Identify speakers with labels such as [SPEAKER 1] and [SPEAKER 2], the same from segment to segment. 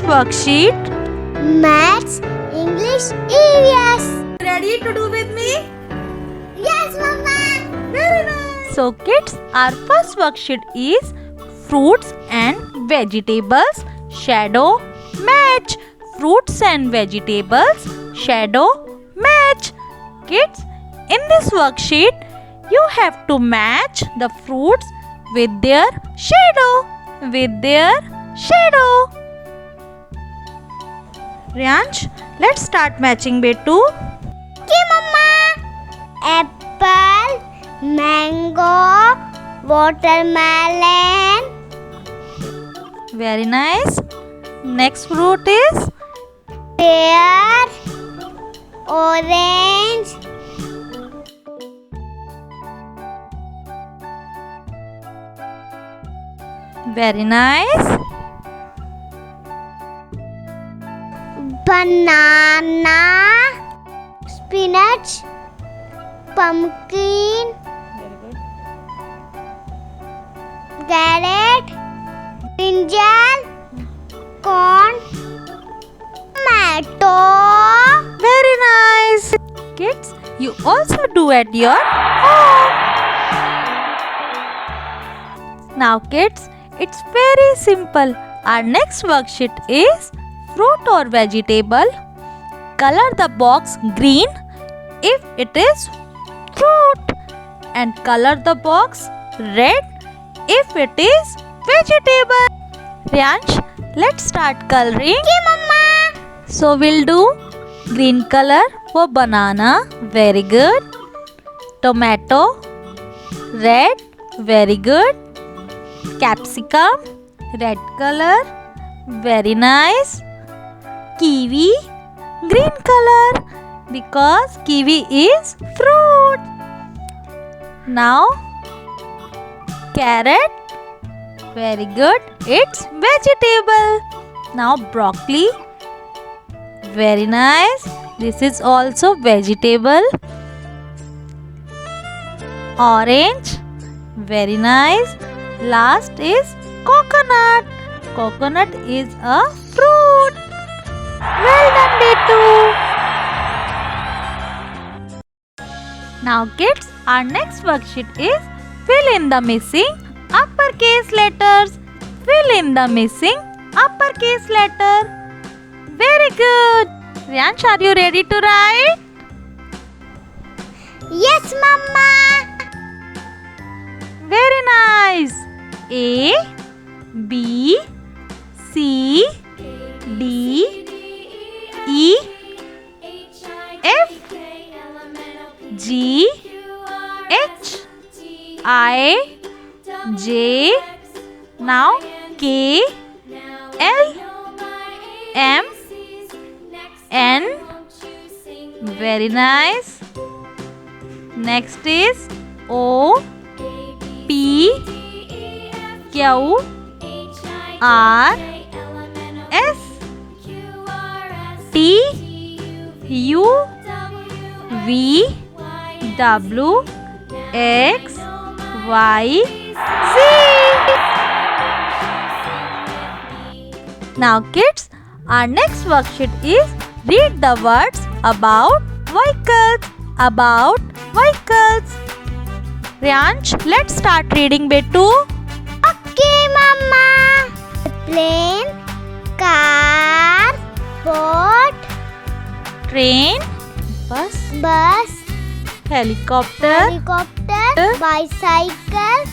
[SPEAKER 1] worksheet?
[SPEAKER 2] Maths, English, EVS.
[SPEAKER 1] Ready to do with me?
[SPEAKER 2] Yes, Mama.
[SPEAKER 1] Very nice. So kids, our first worksheet is fruits and vegetables shadow match. Fruits and vegetables shadow match. Kids, in this worksheet, you have to match the fruits with their shadow. With their shadow. Riyansh, let's start matching Betu.
[SPEAKER 2] Okay, Mama. Apple, mango, watermelon,
[SPEAKER 1] Very nice. Next fruit is
[SPEAKER 2] pear, orange,
[SPEAKER 1] very nice.
[SPEAKER 2] banana, spinach, pumpkin, carrot, brinjal, corn, tomato.
[SPEAKER 1] Very nice. Kids, you also do at your home. Now kids, it's very simple. Our next worksheet is fruit or vegetable. Color the box green if it is fruit and color the box red if it is vegetable. Riyansh, let's start coloring.
[SPEAKER 2] Okay, Mama.
[SPEAKER 1] So we'll do green color for banana, very good. Tomato, red, very good. Capsicum, red color, very nice. Kiwi, green color because kiwi is fruit. Now carrot, very good, it's vegetable. Now broccoli, very nice, this is also vegetable. Orange, very nice. Last is coconut. Coconut is a fruit. Well done, Betu. Now kids, our next worksheet is fill in the missing uppercase letters. Fill in the missing uppercase letter. Very good. Riyansh, are you ready to write?
[SPEAKER 2] Yes, Mama.
[SPEAKER 1] Very nice. A, B, C, D, E, F, G, H, I, J, now K, L, M, N, very nice. Next is O, P, Q, R, S, T, U, V, W, X, Y, Z. Now kids, our next worksheet is read the words about vehicles. About vehicles. Riyansh, let's start reading Betu.
[SPEAKER 2] Okay, Mama. Plane, car, boat,
[SPEAKER 1] Train, bus,
[SPEAKER 2] bus,
[SPEAKER 1] helicopter,
[SPEAKER 2] helicopter, bicycle,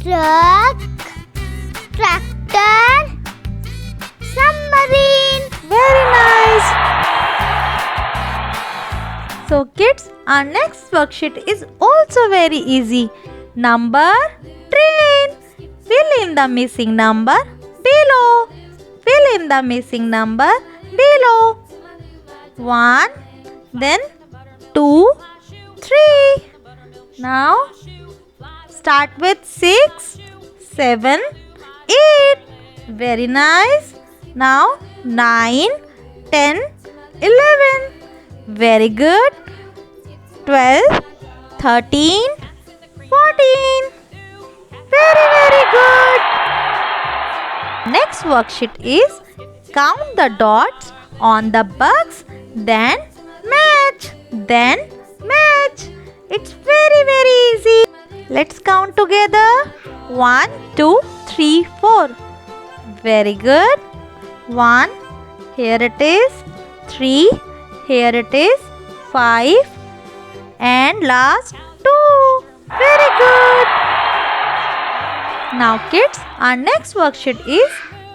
[SPEAKER 2] truck, tractor, submarine.
[SPEAKER 1] very nice. So kids, our next worksheet is also very easy. Number train. Fill in the missing number below. Fill in the missing number below. 1, then 2, 3. Now start with 6, 7, 8. Very nice. Now 9, 10, 11. Very good. 12, 13, 14. Very good. Next worksheet is count the dots on the box, then match. Then match. It's very easy. Let's count together. 1, 2, 3, 4. Very good. 1. Here it is. 3. Here it is. 5. And last 2. Very good. Now kids, our next worksheet is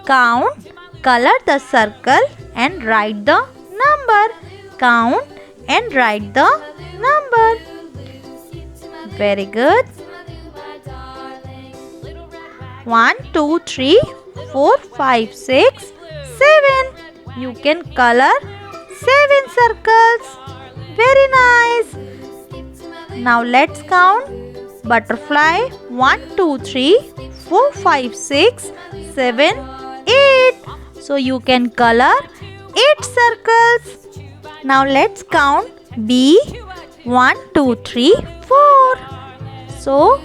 [SPEAKER 1] count, color the circle and write the number. Count and write the number. Very good. 1, 2, 3, 4, 5, 6, 7. You can color 7 circles. Very nice. Now let's count. Butterfly 1, 2, 3, 4, 5, 6, 7, 8. So you can color 8 circles. Now let's count bee 1, 2, 3, 4. So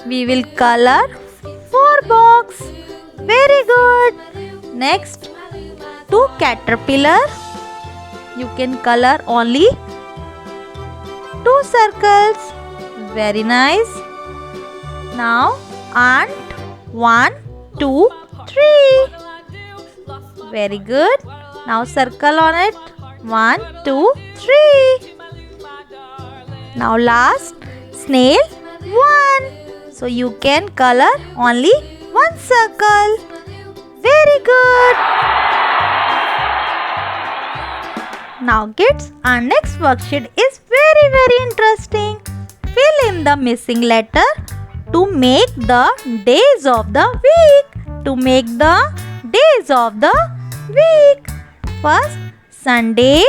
[SPEAKER 1] we will color 4 box. Very good. Next 2 caterpillar. You can color only 2 circles. Very nice. Now ant 1, 2, 3. Very good. Now circle on it. 1, 2, 3. Now last snail 1. So you can color only 1 circle. Very good. Now kids, our next worksheet is very interesting. Fill in the missing letter to make the days of the week. To make the days of the week. First Sunday,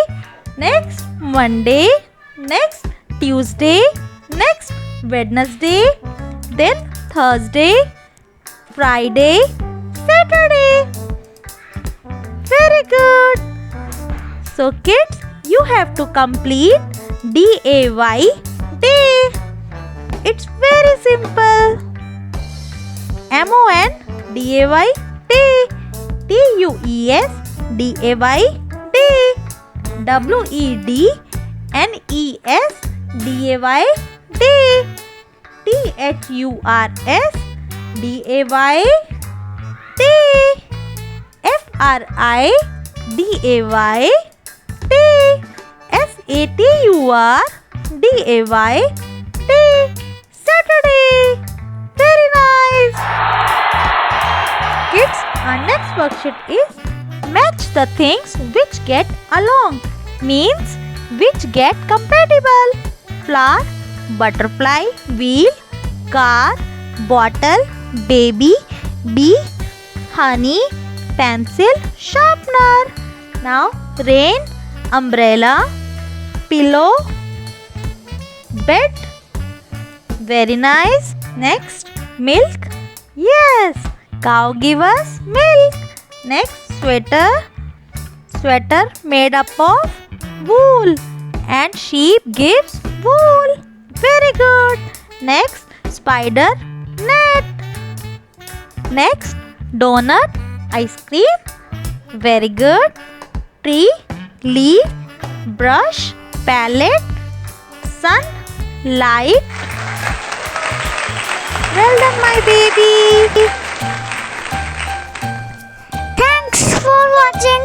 [SPEAKER 1] next Monday, next Tuesday, next Wednesday, then Thursday, Friday, Saturday. Very good. So kids, you have to complete DAY day. It's very simple. MON DAY day. TUES DAY day. WEDNES DAY day. THURS DAY day. FRI DAY day. SATUR DAY day. Saturday. Very nice. Kids, our next worksheet is match the things which get along. Means which get compatible. Flower, butterfly, wheel, car, bottle, baby, bee, honey, pencil, sharpener. Now rain, umbrella, pillow, bed. Very nice. Next milk. Yes, cow give us milk. Next sweater. Sweater made up of wool and sheep gives wool. Very good. Next spider net. Next donut ice cream. Very good. Tree, leaf, brush, palette, sun, light. Well done, my baby.
[SPEAKER 2] Thanks for watching.